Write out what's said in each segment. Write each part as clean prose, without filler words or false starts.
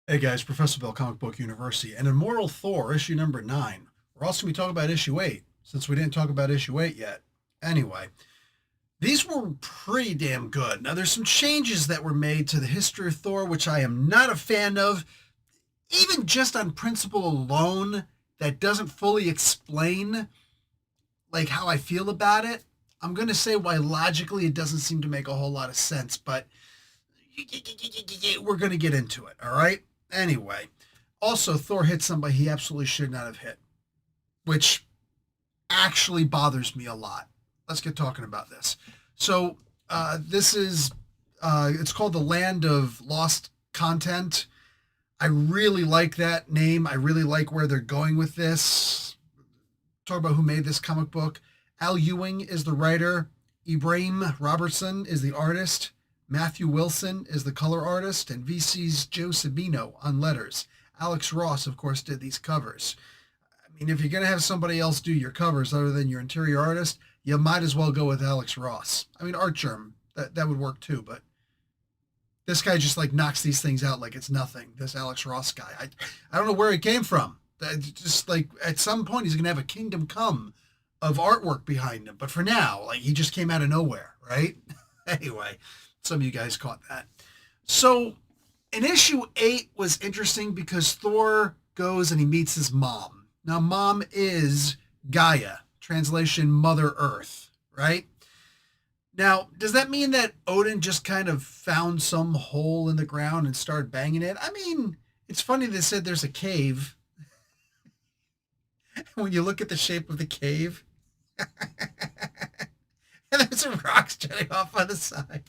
Hey guys, Professor Bell, Comic Book University, and Immortal Thor, issue number 9. We're also going to be talking about issue 8, since we didn't talk about issue 8 yet. Anyway, these were pretty damn good. Now, there's some changes that were made to the history of Thor, which I am not a fan of, even just on principle alone, that doesn't fully explain like how I feel about it. I'm going to say why logically it doesn't seem to make a whole lot of sense, but we're going to get into it, all right? Anyway, also, Thor hit somebody he absolutely should not have hit, which actually bothers me a lot. Let's get talking about this. So, this is, it's called The Land of Lost Content. I really like that name. I really like where they're going with this. Talk about who made this comic book. Al Ewing is the writer. Ibrahim Robertson is the artist. Matthew Wilson is the color artist, and VC's Joe Sabino on letters. Alex Ross, of course, did these covers. I mean, if you're going to have somebody else do your covers other than your interior artist, you might as well go with Alex Ross. I mean, Art Germ, that would work too, but this guy just like knocks these things out like it's nothing. This Alex Ross guy, I don't know where he came from. Just like at some point he's going to have a kingdom come of artwork behind him, but for now, like he just came out of nowhere, right? Anyway, some of you guys caught that. So, in issue 8 was interesting because Thor goes and he meets his mom. Now, mom is Gaia, translation Mother Earth, right? Now, does that mean that Odin just kind of found some hole in the ground and started banging it? I mean, it's funny they said there's a cave. When you look at the shape of the cave, and there's some rocks jutting off on the side.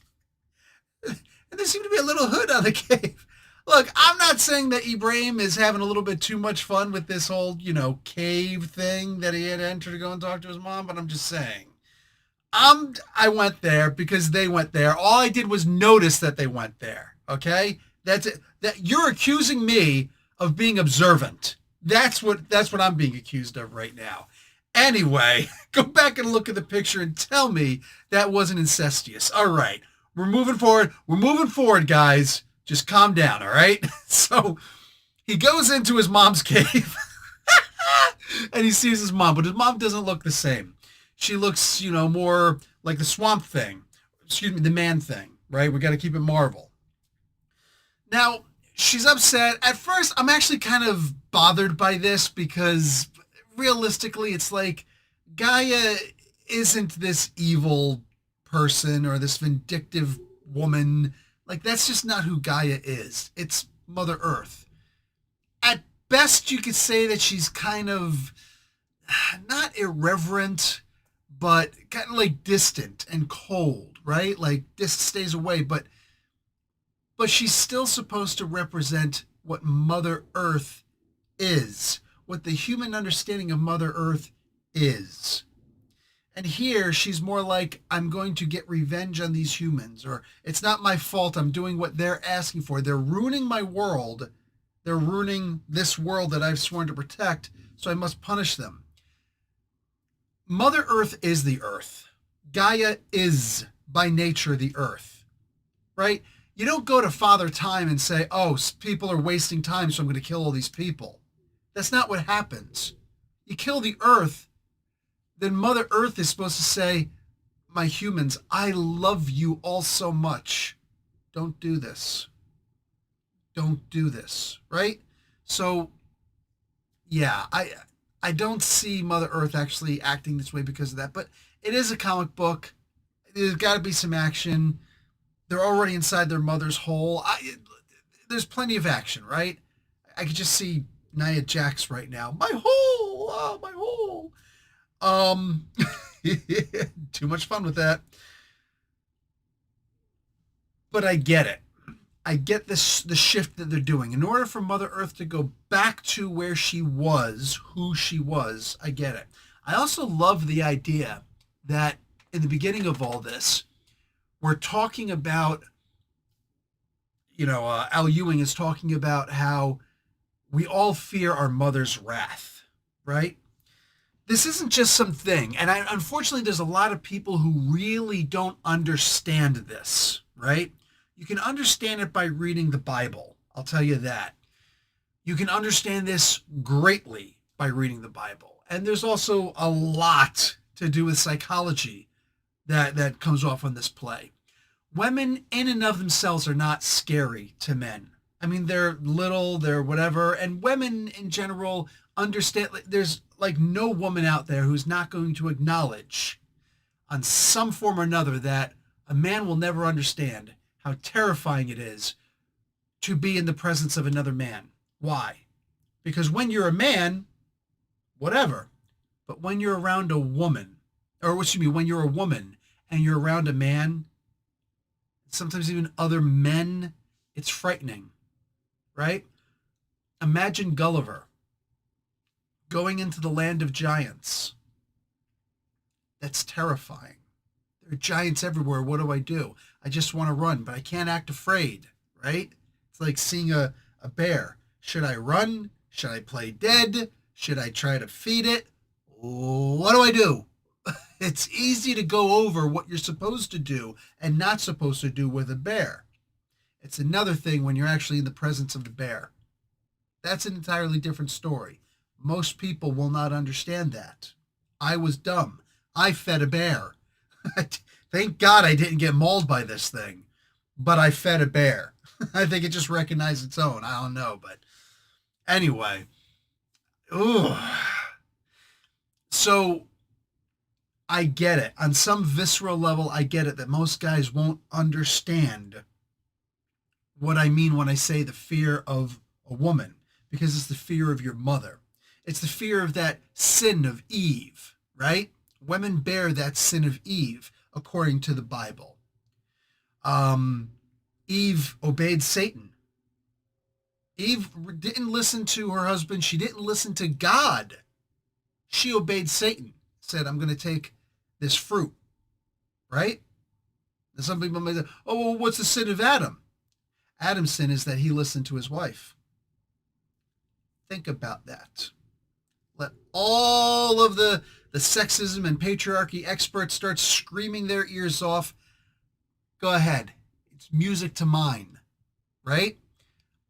And there seemed to be a little hood on the cave. Look, I'm not saying that Ibrahim is having a little bit too much fun with this whole, cave thing that he had entered to go and talk to his mom, but I'm just saying. I went there because they went there. All I did was notice that they went there. Okay? That's it. That you're accusing me of being observant. That's what I'm being accused of right now. Anyway, go back and look at the picture and tell me that wasn't incestuous. All right. We're moving forward. We're moving forward, guys. Just calm down, all right? So he goes into his mom's cave and he sees his mom, but his mom doesn't look the same. She looks, more like the Swamp Thing. Excuse me, the Man Thing, right? We got to keep it Marvel. Now, she's upset. At first, I'm actually kind of bothered by this because realistically, it's like Gaia isn't this evil person or this vindictive woman. Like, that's just not who Gaia is. It's Mother Earth. At best, you could say that she's kind of not irreverent, but kind of like distant and cold, right? Like, this stays away, but she's still supposed to represent what Mother Earth is, what the human understanding of Mother Earth is. And here she's more like, I'm going to get revenge on these humans, or it's not my fault. I'm doing what they're asking for. They're ruining my world. They're ruining this world that I've sworn to protect, so I must punish them. Mother Earth is the earth. Gaia is by nature the earth, right? You don't go to Father Time and say, oh, people are wasting time, so I'm going to kill all these people. That's not what happens. You kill the earth, then Mother Earth is supposed to say, my humans, I love you all so much. Don't do this. Don't do this, right? So, yeah, I don't see Mother Earth actually acting this way because of that, but it is a comic book. There's got to be some action. They're already inside their mother's hole. There's plenty of action, right? I could just see Nia Jax right now. My hole, oh, my hole. Um, too much fun with that. But I get it. I get this the shift that they're doing. In order for Mother Earth to go back to where she was, who she was, I get it. I also love the idea that in the beginning of all this, we're talking about, Al Ewing is talking about how we all fear our mother's wrath, right? This isn't just some thing. And unfortunately, there's a lot of people who really don't understand this, right? You can understand it by reading the Bible. I'll tell you that. You can understand this greatly by reading the Bible. And there's also a lot to do with psychology that comes off on this play. Women in and of themselves are not scary to men. I mean, they're little, they're whatever, and women in general understand. There's like no woman out there who's not going to acknowledge on some form or another that a man will never understand how terrifying it is to be in the presence of another man. Why? Because when you're a man, whatever, but when you're around a woman, or excuse me, when you're a woman and you're around a man, sometimes even other men, it's frightening, right? Imagine Gulliver going into the land of giants. That's terrifying. There are giants everywhere. What do? I just want to run, but I can't act afraid, right? It's like seeing a bear. Should I run? Should I play dead? Should I try to feed it? What do? It's easy to go over what you're supposed to do and not supposed to do with a bear. It's another thing when you're actually in the presence of the bear. That's an entirely different story. Most people will not understand that. I was dumb. I fed a bear. Thank God I didn't get mauled by this thing, but I fed a bear. I think it just recognized its own. I don't know, but anyway. Ooh. So I get it. On some visceral level, I get it that most guys won't understand what I mean when I say the fear of a woman, because it's the fear of your mother. It's the fear of that sin of Eve, right? Women bear that sin of Eve, according to the Bible. Eve obeyed Satan. Eve didn't listen to her husband. She didn't listen to God. She obeyed Satan. Said, I'm going to take this fruit, right? And some people may say, oh, well, what's the sin of Adam? Adam's sin is that he listened to his wife. Think about that. Let all of the sexism and patriarchy experts start screaming their ears off. Go ahead. It's music to mine, right?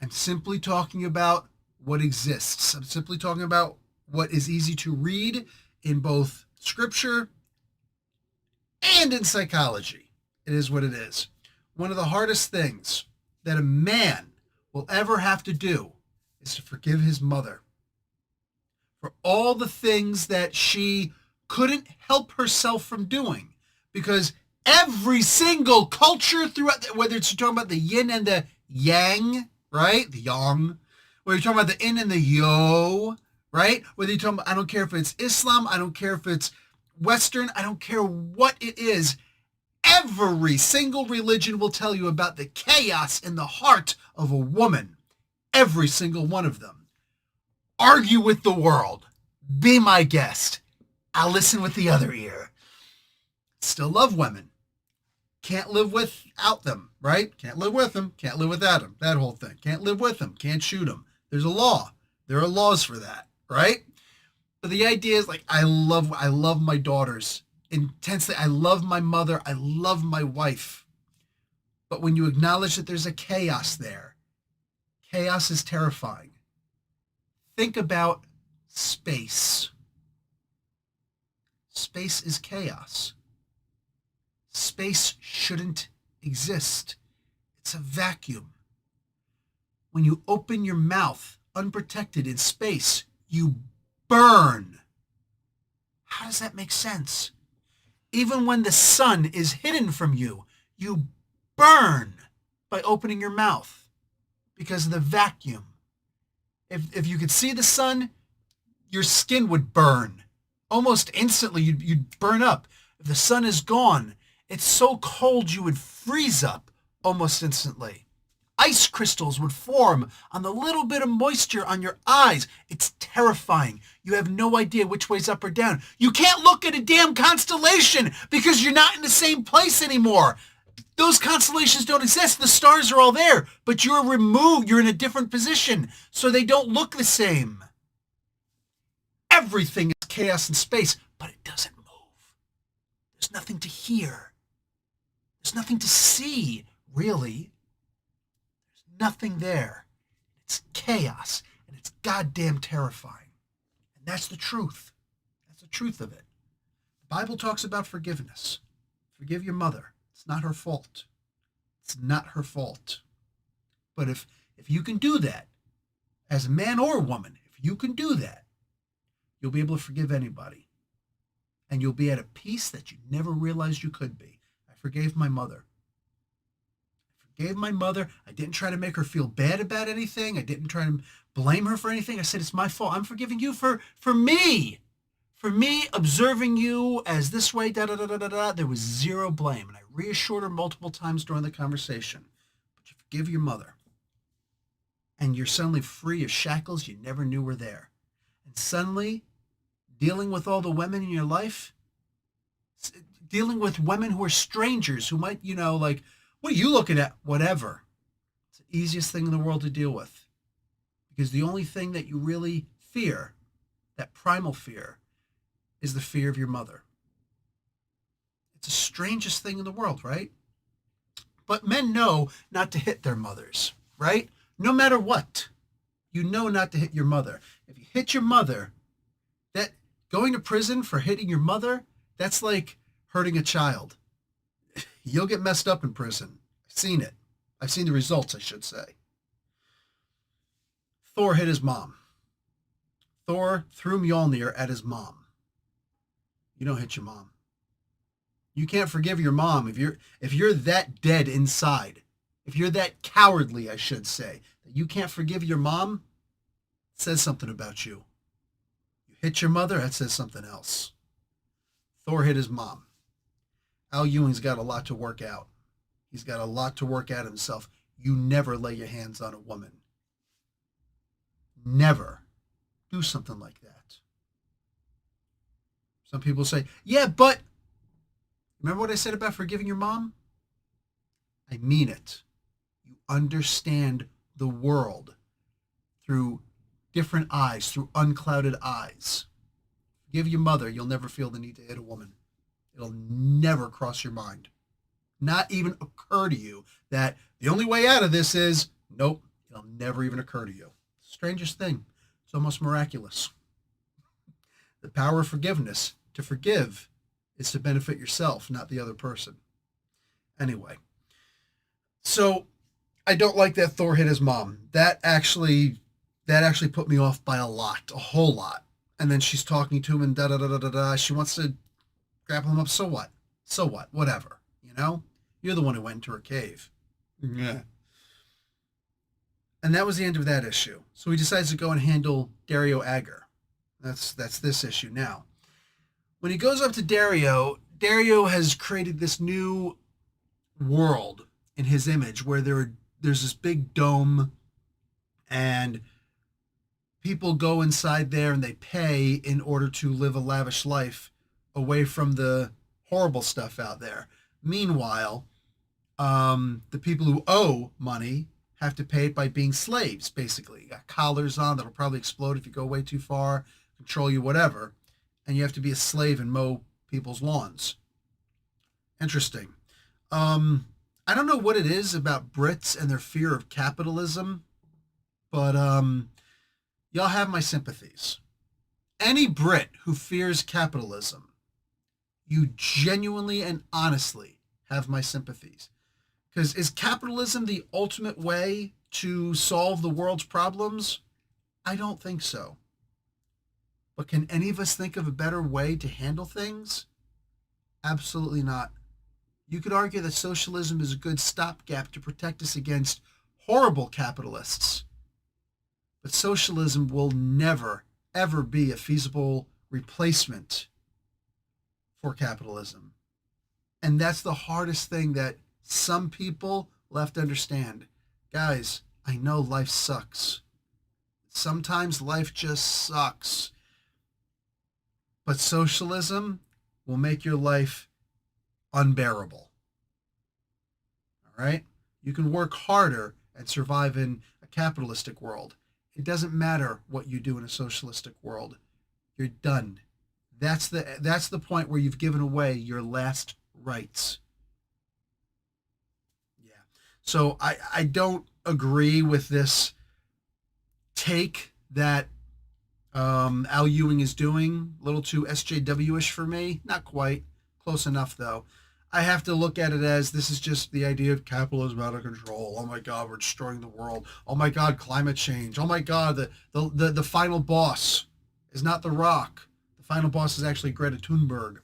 I'm simply talking about what exists. I'm simply talking about what is easy to read in both scripture and in psychology. It is what it is. One of the hardest things that a man will ever have to do is to forgive his mother for all the things that she couldn't help herself from doing, because every single culture throughout, whether it's talking about the yin and the yang, right? The yang, whether you're talking about the yin and the yo, right? Whether you're talking about, I don't care if it's Islam, I don't care if it's Western, I don't care what it is. Every single religion will tell you about the chaos in the heart of a woman. Every single one of them. Argue with the world. Be my guest. I'll listen with the other ear. Still love women. Can't live without them, right? Can't live with them. Can't live without them. That whole thing. Can't live with them. Can't shoot them. There's a law. There are laws for that, right? But the idea is, like, I love my daughters intensely. I love my mother. I love my wife. But when you acknowledge that there's a chaos there, chaos is terrifying. Think about space. Space is chaos. Space shouldn't exist. It's a vacuum. When you open your mouth unprotected in space, you burn. How does that make sense? Even when the sun is hidden from you, you burn by opening your mouth because of the vacuum. If you could see the sun, your skin would burn. Almost instantly, you'd burn up. If the sun is gone, it's so cold you would freeze up almost instantly. Ice crystals would form on the little bit of moisture on your eyes. It's terrifying. You have no idea which way's up or down. You can't look at a damn constellation because you're not in the same place anymore. Those constellations don't exist. The stars are all there, but you're removed. You're in a different position, so they don't look the same. Everything is chaos in space, but it doesn't move. There's nothing to hear. There's nothing to see, really. There's nothing there. It's chaos, and And it's goddamn terrifying. And that's the truth. That's the truth of it. The Bible talks about forgiveness. Forgive your mother. It's not her fault. It's not her fault. But if you can do that, as a man or a woman, if you can do that, you'll be able to forgive anybody. And you'll be at a peace that you never realized you could be. I forgave my mother. I didn't try to make her feel bad about anything. I didn't try to blame her for anything. I said, it's my fault. I'm forgiving you for me. For me observing you as this way, da-da-da-da-da-da. There was zero blame. And I reassured her multiple times during the conversation. But you forgive your mother. And you're suddenly free of shackles you never knew were there. And suddenly, dealing with all the women in your life, dealing with women who are strangers, who might, like, what are you looking at? Whatever. It's the easiest thing in the world to deal with. Because the only thing that you really fear, that primal fear, is the fear of your mother. It's the strangest thing in the world, right? But men know not to hit their mothers, right? No matter what, you know not to hit your mother. If you hit your mother, that going to prison for hitting your mother, that's like hurting a child. You'll get messed up in prison. I've seen it. I've seen the results, I should say. Thor hit his mom. Thor threw Mjolnir at his mom. You don't hit your mom. You can't forgive your mom if you're that dead inside. If you're that cowardly, I should say, that you can't forgive your mom, it says something about you. You hit your mother, that says something else. Thor hit his mom. Al Ewing's got a lot to work out. He's got a lot to work out himself. You never lay your hands on a woman. Never do something like that. Some people say, yeah, but remember what I said about forgiving your mom? I mean it. You understand the world through different eyes, through unclouded eyes. Forgive your mother, you'll never feel the need to hit a woman. It'll never cross your mind. Not even occur to you that the only way out of this is, nope, it'll never even occur to you. Strangest thing. It's almost miraculous. The power of forgiveness. To forgive is to benefit yourself, not the other person. Anyway, so I don't like that Thor hit his mom. That actually put me off by a whole lot. And then she's talking to him and da-da-da-da-da-da. She wants to grapple him up. So what? So what? Whatever. You're the one who went into her cave. Yeah. And that was the end of that issue. So he decides to go and handle Dario Ager. That's this issue now. When he goes up to Dario has created this new world in his image where there's this big dome and people go inside there and they pay in order to live a lavish life away from the horrible stuff out there. Meanwhile, the people who owe money have to pay it by being slaves, basically. You got collars on that'll probably explode if you go way too far, control you, whatever. And you have to be a slave and mow people's lawns. Interesting. I don't know what it is about Brits and their fear of capitalism, but y'all have my sympathies. Any Brit who fears capitalism, you genuinely and honestly have my sympathies. Because is capitalism the ultimate way to solve the world's problems? I don't think so. But can any of us think of a better way to handle things? Absolutely not. You could argue that socialism is a good stopgap to protect us against horrible capitalists. But socialism will never, ever be a feasible replacement for capitalism. And that's the hardest thing that some people left to understand. Guys, I know life sucks. Sometimes life just sucks. But socialism will make your life unbearable. All right? You can work harder and survive in a capitalistic world. It doesn't matter what you do in a socialistic world. You're done. That's the point where you've given away your last rights. Yeah. So I don't agree with this take that Al Ewing is doing. A little too SJW-ish for me. Not quite. Close enough, though. I have to look at it as this is just the idea of capitalism out of control. Oh my God, we're destroying the world. Oh my God, climate change. Oh my God, the final boss is not The Rock. The final boss is actually Greta Thunberg.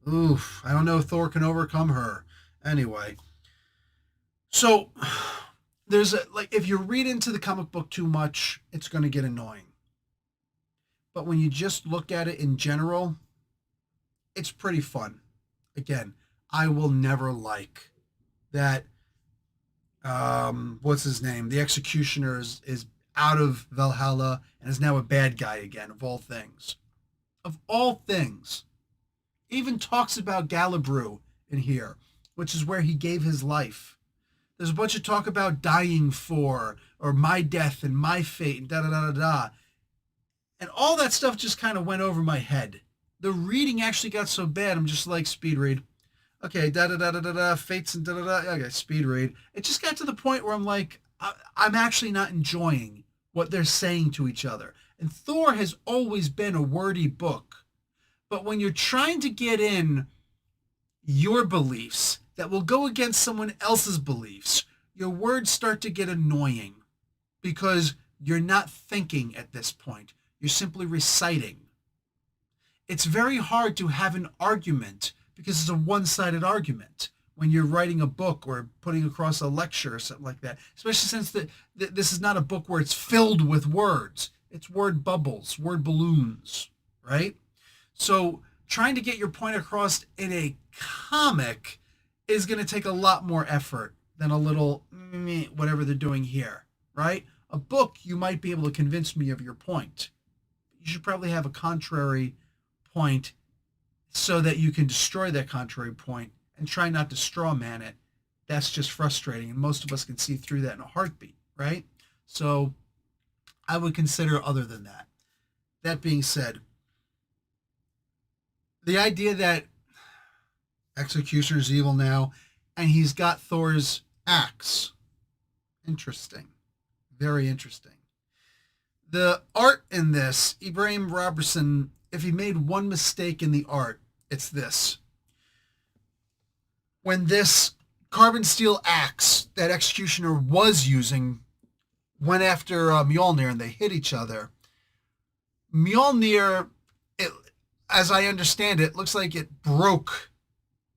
Oof, I don't know if Thor can overcome her. Anyway, so there's if you read into the comic book too much, it's going to get annoying. But when you just look at it in general, it's pretty fun. Again, I will never like that. What's his name? The Executioner is out of Valhalla and is now a bad guy again, of all things. Of all things. Even talks about Galabru in here, which is where he gave his life. There's a bunch of talk about dying for, or my death and my fate, and da-da-da-da-da. And all that stuff just kind of went over my head. The reading actually got so bad, I'm just like, speed read. Okay, da-da-da-da-da-da, fates and da-da-da, okay, speed read. It just got to the point where I'm like, I'm actually not enjoying what they're saying to each other. And Thor has always been a wordy book. But when you're trying to get in your beliefs that will go against someone else's beliefs, your words start to get annoying because you're not thinking at this point. You're simply reciting. It's very hard to have an argument because it's a one-sided argument when you're writing a book or putting across a lecture or something like that, especially since this is not a book where it's filled with words. It's word bubbles, word balloons, right? So trying to get your point across in a comic is going to take a lot more effort than a little whatever they're doing here, right? A book, you might be able to convince me of your point. You should probably have a contrary point so that you can destroy that contrary point and try not to straw man it. That's just frustrating, and most of us can see through that in a heartbeat, right? So I would consider other than that. That being said, the idea that Executioner's evil now and he's got Thor's axe. Interesting. Very interesting. The art in this, Ibrahim Robertson, if he made one mistake in the art, it's this. When this carbon steel axe that Executioner was using went after Mjolnir and they hit each other, Mjolnir, as I understand it, looks like it broke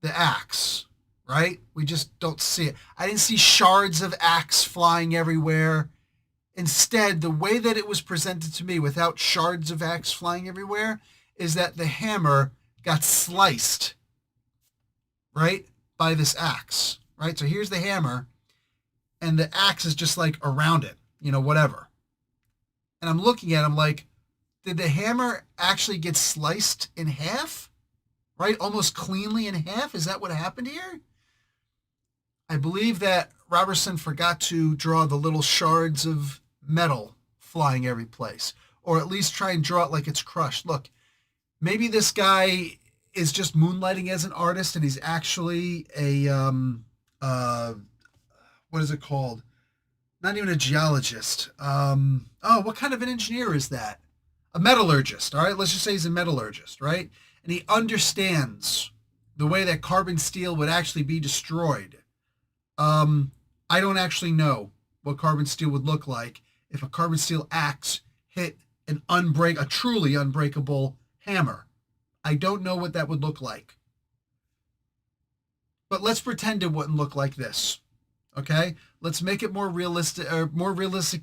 the axe, right? We just don't see it. I didn't see shards of axe flying everywhere. Instead, the way that it was presented to me without shards of axe flying everywhere is that the hammer got sliced, right, by this axe, right? So here's the hammer, and the axe is just like around it, whatever. And I'm looking at it, I'm like, did the hammer actually get sliced in half, right? Almost cleanly in half? Is that what happened here? I believe that Robertson forgot to draw the little shards of metal flying every place, or at least try and draw it like it's crushed. Look, maybe this guy is just moonlighting as an artist and he's actually a, what is it called? Not even a geologist. What kind of an engineer is that? A metallurgist, all right? Let's just say he's a metallurgist, right? And he understands the way that carbon steel would actually be destroyed. I don't actually know what carbon steel would look like if a carbon steel axe hit a truly unbreakable hammer. I don't know what that would look like. But let's pretend it wouldn't look like this. Okay? Let's make it more realistic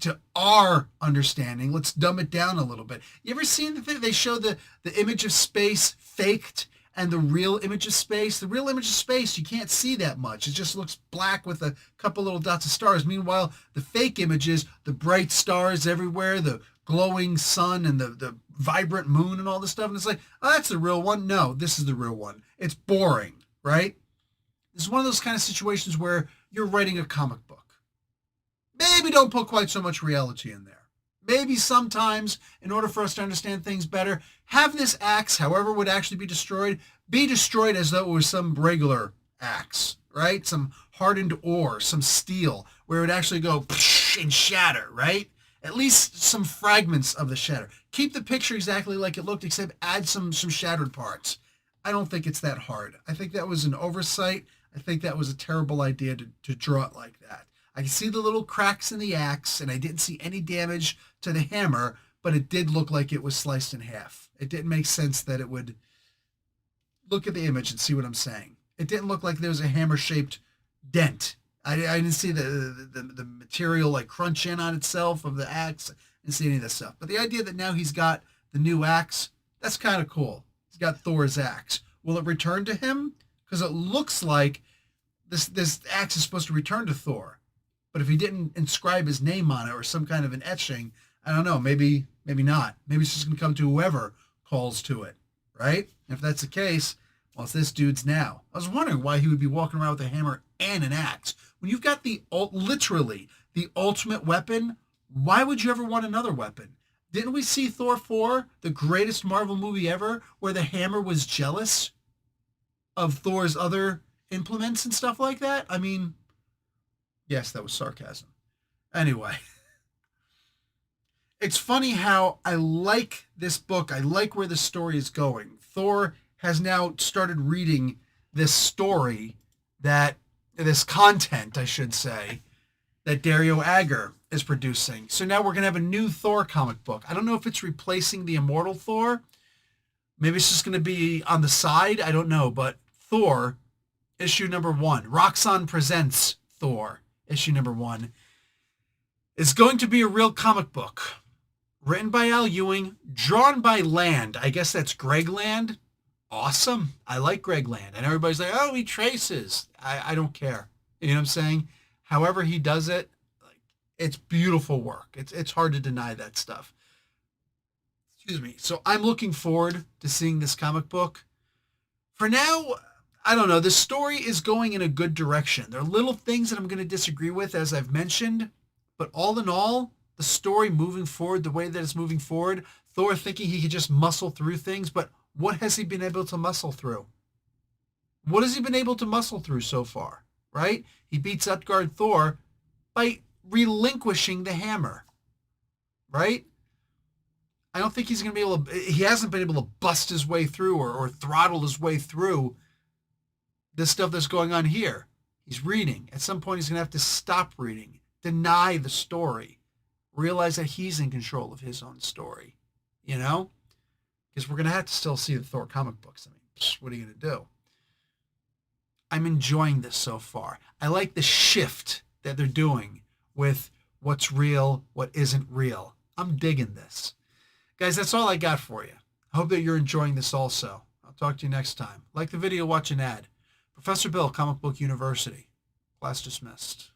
to our understanding. Let's dumb it down a little bit. You ever seen they show the image of space faked and the real image of space? The real image of space, you can't see that much. It just looks black with a couple little dots of stars. Meanwhile, the fake images, the bright stars everywhere, the glowing sun and the vibrant moon and all this stuff. And it's like, oh, that's the real one. No, this is the real one. It's boring, right? This is one of those kind of situations where you're writing a comic book. Maybe don't put quite so much reality in there. Maybe sometimes, in order for us to understand things better, have this axe, however it would actually be destroyed as though it was some regular axe, right? Some hardened ore, some steel, where it would actually go and shatter, right? At least some fragments of the shatter. Keep the picture exactly like it looked, except add some shattered parts. I don't think it's that hard. I think that was an oversight. I think that was a terrible idea to draw it like that. I can see the little cracks in the axe, and I didn't see any damage to the hammer, but it did look like it was sliced in half. It didn't make sense that it would... Look at the image and see what I'm saying. It didn't look like there was a hammer-shaped dent. I didn't see the material like crunch in on itself of the axe. I didn't see any of that stuff. But the idea that now he's got the new axe, that's kind of cool. He's got Thor's axe. Will it return to him? Because it looks like this axe is supposed to return to Thor. But if he didn't inscribe his name on it or some kind of an etching, I don't know. Maybe not. Maybe it's just going to come to whoever calls to it, right? And if that's the case, well, it's this dude's now. I was wondering why he would be walking around with a hammer and an axe. When you've got literally the ultimate weapon, why would you ever want another weapon? Didn't we see Thor 4, the greatest Marvel movie ever, where the hammer was jealous of Thor's other implements and stuff like that? I mean, yes, that was sarcasm. Anyway, it's funny how I like this book. I like where the story is going. Thor has now started reading this story this content, I should say, that Dario Ager is producing. So now we're going to have a new Thor comic book. I don't know if it's replacing the Immortal Thor. Maybe it's just going to be on the side. I don't know. But Thor, issue number 1, Roxxon Presents Thor, issue number 1, is going to be a real comic book. Written by Al Ewing, drawn by Land. I guess that's Greg Land. Awesome. I like Greg Land. And everybody's like, oh, he traces. I don't care. You know what I'm saying? However he does it, like, it's beautiful work. It's hard to deny that stuff. Excuse me. So I'm looking forward to seeing this comic book. For now, I don't know. The story is going in a good direction. There are little things that I'm going to disagree with, as I've mentioned. But all in all, the story moving forward, the way that it's moving forward, Thor thinking he could just muscle through things, but what has he been able to muscle through? What has he been able to muscle through so far, right? He beats Utgard Thor by relinquishing the hammer, right? I don't think he's going to be able to, he hasn't been able to bust his way through or throttle his way through this stuff that's going on here. He's reading. At some point, he's going to have to stop reading, deny the story, realize that he's in control of his own story, you know? Because we're going to have to still see the Thor comic books. I mean, what are you going to do? I'm enjoying this so far. I like the shift that they're doing with what's real, what isn't real. I'm digging this. Guys, that's all I got for you. I hope that you're enjoying this also. I'll talk to you next time. Like the video, watch an ad. Professor Bill, Comic Book University. Class dismissed.